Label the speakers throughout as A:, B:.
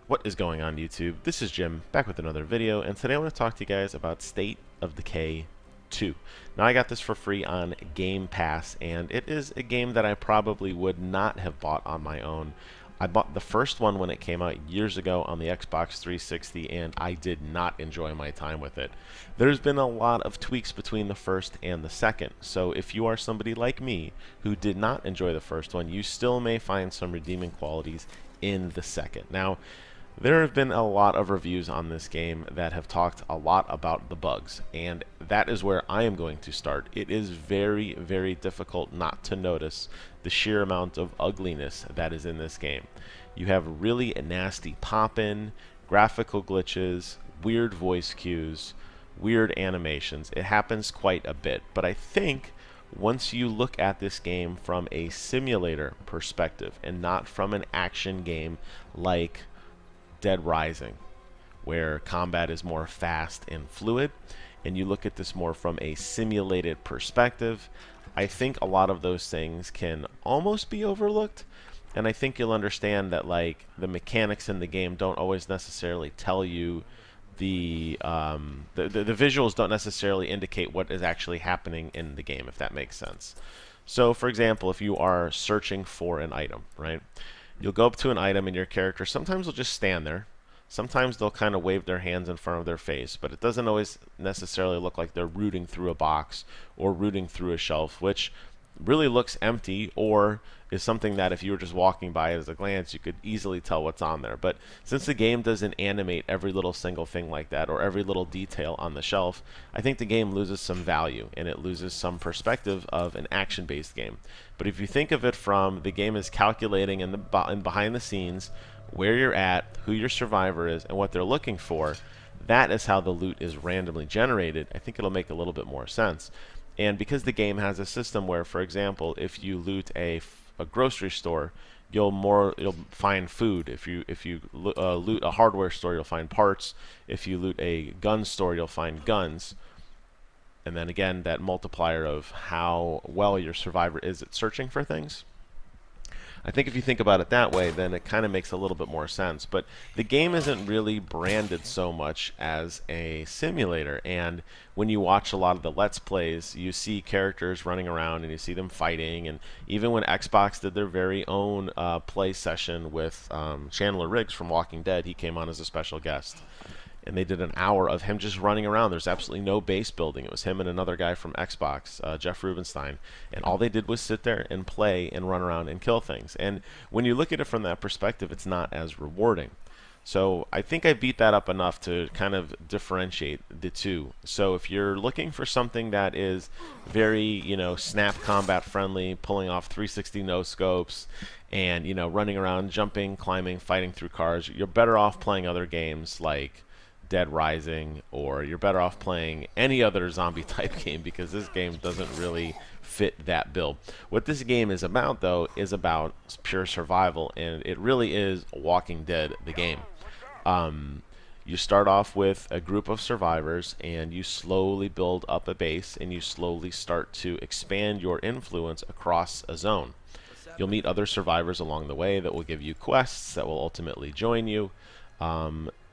A: What is going on YouTube? This is Jim, back with another video, and today I want to talk to you guys about State of Decay 2. Now I got this for free on Game Pass, and it is a game that I probably would not have bought on my own. I bought the first one when it came out years ago on the Xbox 360, and I did not enjoy my time with it. There's been a lot of tweaks between the first and the second, so if you are somebody like me who did not enjoy the first one, you still may find some redeeming qualities in the second. Now, there have been a lot of reviews on this game that have talked a lot about the bugs, and that is where I am going to start. It is very, very difficult not to notice the sheer amount of ugliness that is in this game. You have really nasty pop-in, graphical glitches, weird voice cues, weird animations. It happens quite a bit, but I think once you look at this game from a simulator perspective and not from an action game like Dead Rising, where combat is more fast and fluid, and you look at this more from a simulated perspective, I think a lot of those things can almost be overlooked, and I think you'll understand that like the mechanics in the game don't always necessarily tell you the visuals don't necessarily indicate what is actually happening in the game, if that makes sense. So for example, if you are searching for an item, right? You'll go up to an item and your character sometimes will just stand there. Sometimes they'll kind of wave their hands in front of their face, but it doesn't always necessarily look like they're rooting through a box or rooting through a shelf, which really looks empty or is something that if you were just walking by it as a glance, you could easily tell what's on there. But since the game doesn't animate every little single thing like that or every little detail on the shelf, I think the game loses some value and it loses some perspective of an action-based game. But if you think of it from the game is calculating in behind the scenes where you're at, who your survivor is, and what they're looking for, that is how the loot is randomly generated. I think it'll make a little bit more sense. And because the game has a system where, for example, if you loot a grocery store, you'll find food. If you loot a hardware store, you'll find parts. If you loot a gun store, you'll find guns. And then again, that multiplier of how well your survivor is at searching for things. I think if you think about it that way, then it kind of makes a little bit more sense. But the game isn't really branded so much as a simulator. And when you watch a lot of the Let's Plays, you see characters running around and you see them fighting. And even when Xbox did their very own play session with Chandler Riggs from Walking Dead, he came on as a special guest. And they did an hour of him just running around. There's absolutely no base building. It was him and another guy from Xbox, Jeff Rubenstein, and all they did was sit there and play and run around and kill things. And when you look at it from that perspective, it's not as rewarding. So I think I beat that up enough to kind of differentiate the two. So if you're looking for something that is very, snap combat friendly, pulling off 360 no scopes, and running around, jumping, climbing, fighting through cars, you're better off playing other games like Dead Rising, or you're better off playing any other zombie type game, because this game doesn't really fit that bill. What this game is about, though, is about pure survival, and it really is Walking Dead, the game. You start off with a group of survivors, and you slowly build up a base, and you slowly start to expand your influence across a zone. You'll meet other survivors along the way that will give you quests that will ultimately join you.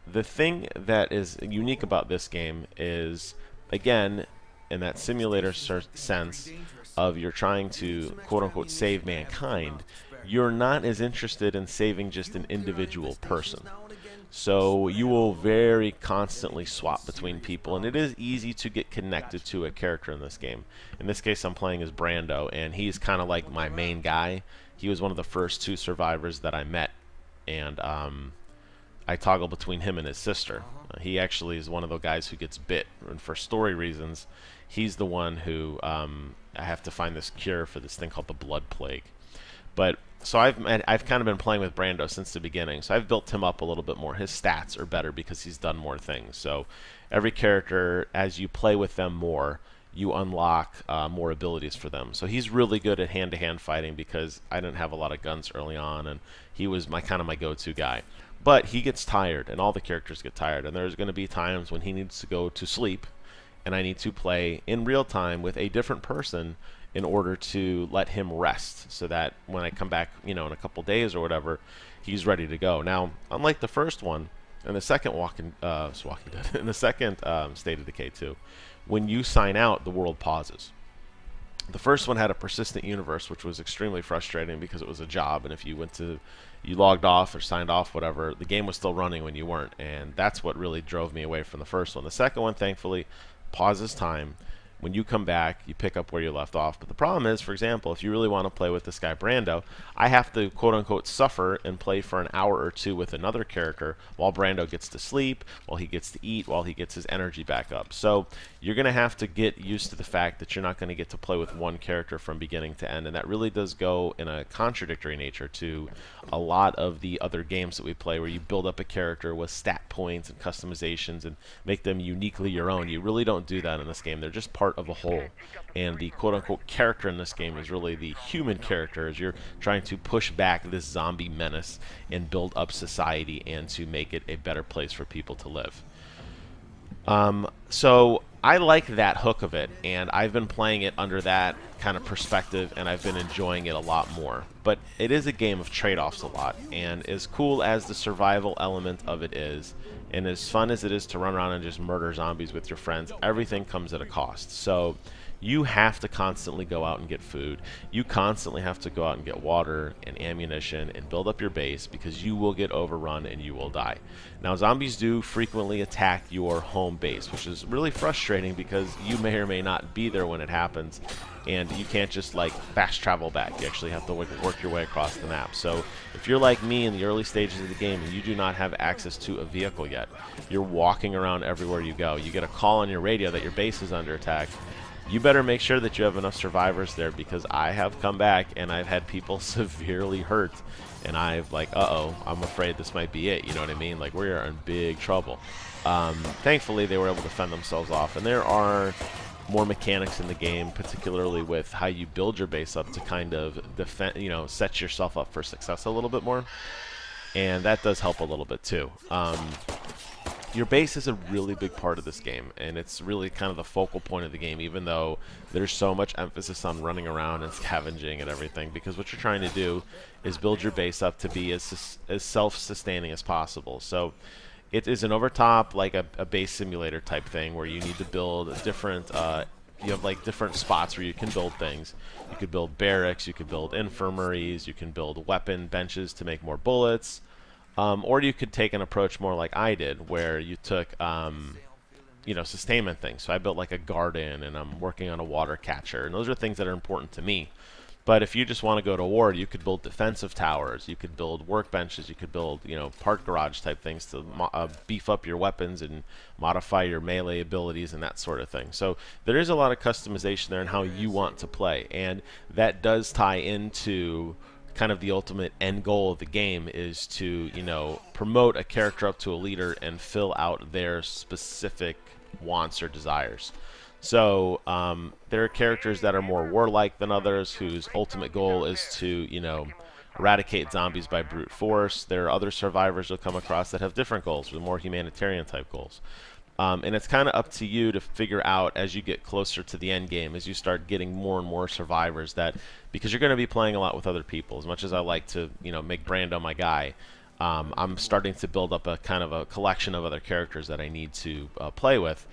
A: The thing that is unique about this game is, again, in that simulator sense of you're trying to quote-unquote save mankind, you're not as interested in saving just an individual person. So you will very constantly swap between people, and it is easy to get connected to a character in this game. In this case, I'm playing as Brando, and he's kind of like my main guy. He was one of the first two survivors that I met, and I toggle between him and his sister. He actually is one of the guys who gets bit, and for story reasons, he's the one who I have to find this cure for this thing called the blood plague. But so I've kind of been playing with Brando since the beginning, so I've built him up a little bit more. His stats are better because he's done more things. So every character, as you play with them more, you unlock more abilities for them. So he's really good at hand-to-hand fighting because I didn't have a lot of guns early on, and he was my go-to guy. But he gets tired, and all the characters get tired, and there's going to be times when he needs to go to sleep, and I need to play in real time with a different person in order to let him rest, so that when I come back, in a couple days or whatever, he's ready to go. Now, unlike the first one, and the second Walking Dead, in the second State of Decay 2, when you sign out, the world pauses. The first one had a persistent universe, which was extremely frustrating because it was a job, and if you logged off or signed off, whatever, the game was still running when you weren't, and that's what really drove me away from the first one. The second one, thankfully, pauses time. When you come back, you pick up where you left off. But the problem is, for example, if you really want to play with this guy Brando, I have to quote-unquote suffer and play for an hour or two with another character while Brando gets to sleep, while he gets to eat, while he gets his energy back up. So you're going to have to get used to the fact that you're not going to get to play with one character from beginning to end, and that really does go in a contradictory nature to a lot of the other games that we play, where you build up a character with stat points and customizations and make them uniquely your own. You really don't do that in this game. They're just part of a whole, and the quote-unquote character in this game is really the human character, as you're trying to push back this zombie menace and build up society and to make it a better place for people to live. So I like that hook of it, and I've been playing it under that kind of perspective, and I've been enjoying it a lot more. But it is a game of trade-offs a lot, and as cool as the survival element of it is, and as fun as it is to run around and just murder zombies with your friends, everything comes at a cost. So you have to constantly go out and get food. You constantly have to go out and get water and ammunition and build up your base, because you will get overrun and you will die. Now, zombies do frequently attack your home base, which is really frustrating because you may or may not be there when it happens, and you can't just like fast travel back. You actually have to work your way across the map. So if you're like me in the early stages of the game and you do not have access to a vehicle yet, you're walking around everywhere you go. You get a call on your radio that your base is under attack. You better make sure that you have enough survivors there, because I have come back and I've had people severely hurt, and I've like, uh-oh, I'm afraid this might be it, you know what I mean? Like, we're in big trouble. Thankfully, they were able to fend themselves off, and there are more mechanics in the game, particularly with how you build your base up to kind of defend, set yourself up for success a little bit more, and that does help a little bit too. Your base is a really big part of this game, and it's really kind of the focal point of the game, even though there's so much emphasis on running around and scavenging and everything, because what you're trying to do is build your base up to be as self-sustaining as possible. So it is an overtop, like a base simulator type thing, where you need to build different, you have like different spots where you can build things. You could build barracks, you could build infirmaries, you can build weapon benches to make more bullets. Or you could take an approach more like I did, where you took, sustainment things. So I built like a garden, and I'm working on a water catcher, and those are things that are important to me. But if you just want to go to war, you could build defensive towers, you could build workbenches, you could build, part garage type things to beef up your weapons and modify your melee abilities and that sort of thing. So there is a lot of customization there in how you want to play, and that does tie into kind of the ultimate end goal of the game, is to promote a character up to a leader and fill out their specific wants or desires. So there are characters that are more warlike than others, whose ultimate goal is to eradicate zombies by brute force. There are other survivors you'll come across that have different goals, with more humanitarian type goals. And it's kind of up to you to figure out, as you get closer to the end game, as you start getting more and more survivors, that because you're going to be playing a lot with other people. As much as I like to make Brando my guy, I'm starting to build up a kind of a collection of other characters that I need to play with.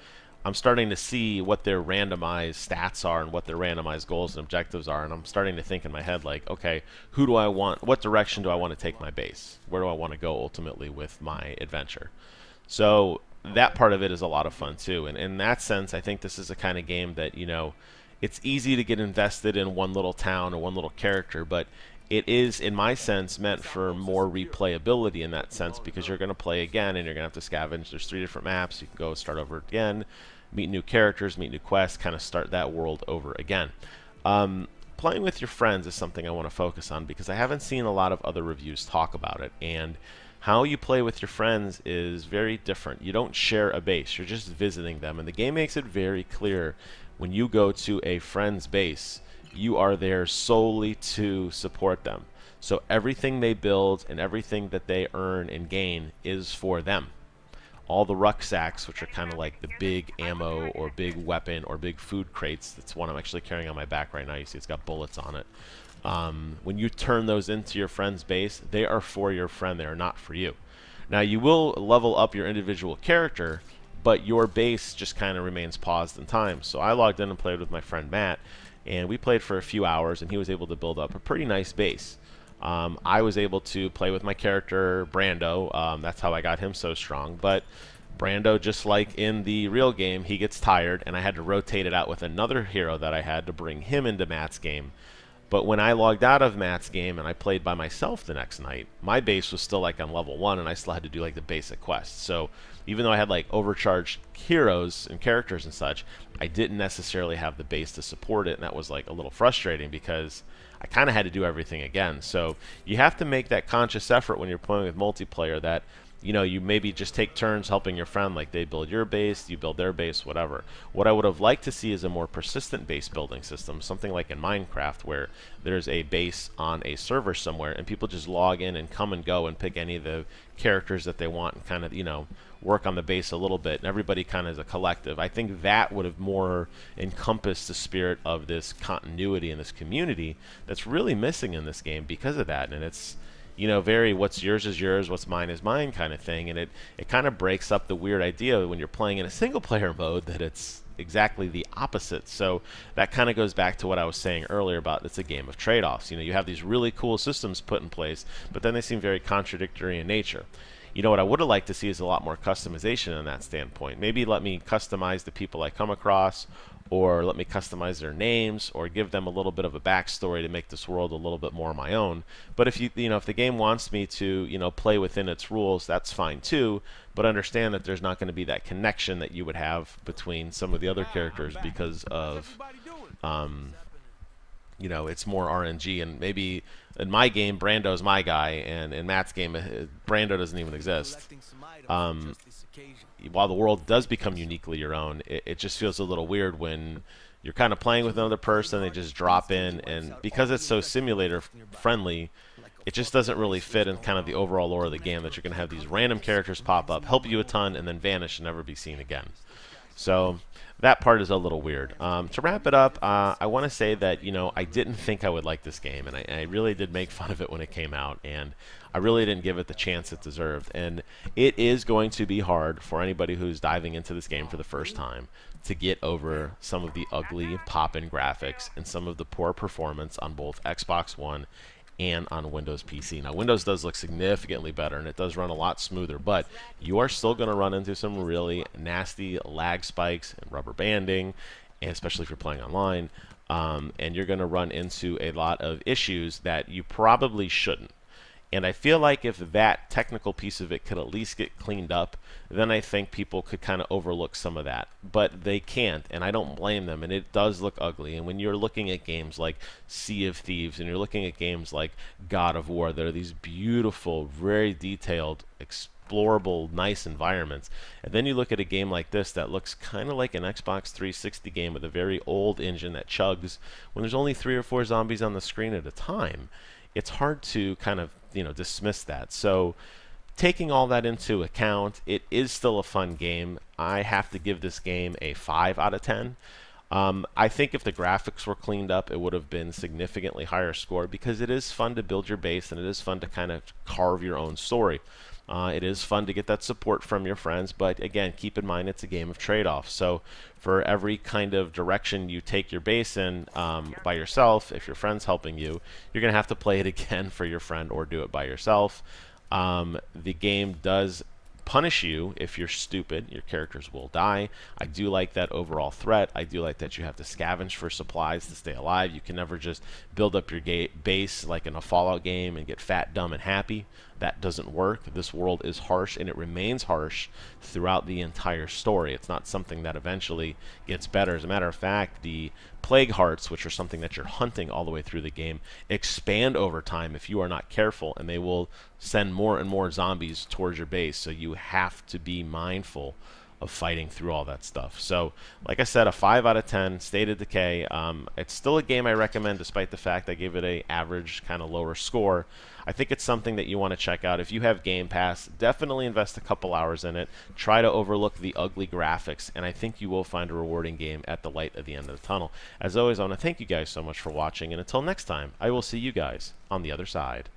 A: I'm starting to see what their randomized stats are and what their randomized goals and objectives are, and I'm starting to think in my head, like, okay, who do I want? What direction do I want to take my base? Where do I want to go ultimately with my adventure? So that part of it is a lot of fun too, and in that sense, I think this is a kind of game that it's easy to get invested in one little town or one little character, but it is, in my sense, meant for more replayability in that sense, because you're going to play again and you're going to have to scavenge. There's 3 different maps. You can go start over again, meet new characters, meet new quests, kind of start that world over again. Playing with your friends is something I want to focus on, because I haven't seen a lot of other reviews talk about it, and how you play with your friends is very different. You don't share a base, you're just visiting them, and the game makes it very clear when you go to a friend's base, you are there solely to support them. So everything they build and everything that they earn and gain is for them. all the rucksacks, which are kind of like the big ammo or big weapon or big food crates. That's one I'm actually carrying on my back right now. You see it's got bullets on it. When you turn those into your friend's base, they are for your friend. They are not for you. Now, you will level up your individual character, but your base just kind of remains paused in time. So I logged in and played with my friend Matt, and we played for a few hours, and he was able to build up a pretty nice base. I was able to play with my character, Brando. That's how I got him so strong. But Brando, just like in the real game, he gets tired, and I had to rotate it out with another hero that I had to bring him into Matt's game. But when I logged out of Matt's game and I played by myself the next night, my base was still like on level 1, and I still had to do like the basic quests. So even though I had like overcharged heroes and characters and such, I didn't necessarily have the base to support it, and that was like a little frustrating because I kind of had to do everything again. So you have to make that conscious effort when you're playing with multiplayer that, you know, you maybe just take turns helping your friend, like they build your base, you build their base, whatever. What I would have liked to see is a more persistent base building system, something like in Minecraft where there's a base on a server somewhere and people just log in and come and go and pick any of the characters that they want and kind of, you know, work on the base a little bit, and everybody kind of as a collective. I think that would have more encompassed the spirit of this continuity and this community that's really missing in this game because of that. And it's, you know, very what's yours is yours, what's mine is mine kind of thing, and it kind of breaks up the weird idea when you're playing in a single player mode that it's exactly the opposite. So that kind of goes back to what I was saying earlier about it's a game of trade-offs. You know, you have these really cool systems put in place, but then they seem very contradictory in nature. You know, what I would have liked to see is a lot more customization in that standpoint. Maybe let me customize the people I come across, or let me customize their names, or give them a little bit of a backstory to make this world a little bit more my own. But if you know, if the game wants me to, you know, play within its rules, that's fine too. But understand that there's not going to be that connection that you would have between some of the other characters because of, you know, it's more RNG. And maybe in my game, Brando's my guy, and in Matt's game, Brando doesn't even exist. While the world does become uniquely your own, it just feels a little weird when you're kind of playing with another person, they just drop in, and because it's so simulator friendly, it just doesn't really fit in kind of the overall lore of the game that you're going to have these random characters pop up, help you a ton, and then vanish and never be seen again. So that part is a little weird. To wrap it up, I want to say that, you know, I didn't think I would like this game, and I really did make fun of it when it came out, and I really didn't give it the chance it deserved. And it is going to be hard for anybody who's diving into this game for the first time to get over some of the ugly pop-in graphics and some of the poor performance on both Xbox One and on Windows PC. Now, Windows does look significantly better, and it does run a lot smoother, but you are still going to run into some really nasty lag spikes and rubber banding, and especially if you're playing online, and you're going to run into a lot of issues that you probably shouldn't. And I feel like if that technical piece of it could at least get cleaned up, then I think people could kind of overlook some of that. But they can't, and I don't blame them, and it does look ugly. And when you're looking at games like Sea of Thieves, and you're looking at games like God of War, there are these beautiful, very detailed, explorable, nice environments. And then you look at a game like this that looks kind of like an Xbox 360 game with a very old engine that chugs when there's only 3 or 4 zombies on the screen at a time. It's hard to kind of, you know, dismiss that. So taking all that into account, it is still a fun game. I have to give this game a 5 out of 10. I think if the graphics were cleaned up, it would have been significantly higher score because it is fun to build your base and it is fun to kind of carve your own story. It is fun to get that support from your friends, but again, keep in mind it's a game of trade-offs. So for every kind of direction you take your base in by yourself, if your friend's helping you, you're going to have to play it again for your friend or do it by yourself. The game does punish you if you're stupid. Your characters will die. I do like that overall threat. I do like that you have to scavenge for supplies to stay alive. You can never just build up your base like in a Fallout game and get fat, dumb, and happy. That doesn't work. This world is harsh, and it remains harsh throughout the entire story. It's not something that eventually gets better. As a matter of fact, the plague hearts, which are something that you're hunting all the way through the game, expand over time if you are not careful, and they will send more and more zombies towards your base. So you have to be mindful of fighting through all that stuff. So, like I said, a 5 out of 10, State of Decay. It's still a game I recommend, despite the fact I gave it a average, kind of lower score. I think it's something that you want to check out. If you have Game Pass, definitely invest a couple hours in it. Try to overlook the ugly graphics, and I think you will find a rewarding game at the light at the end of the tunnel. As always, I want to thank you guys so much for watching, and until next time, I will see you guys on the other side.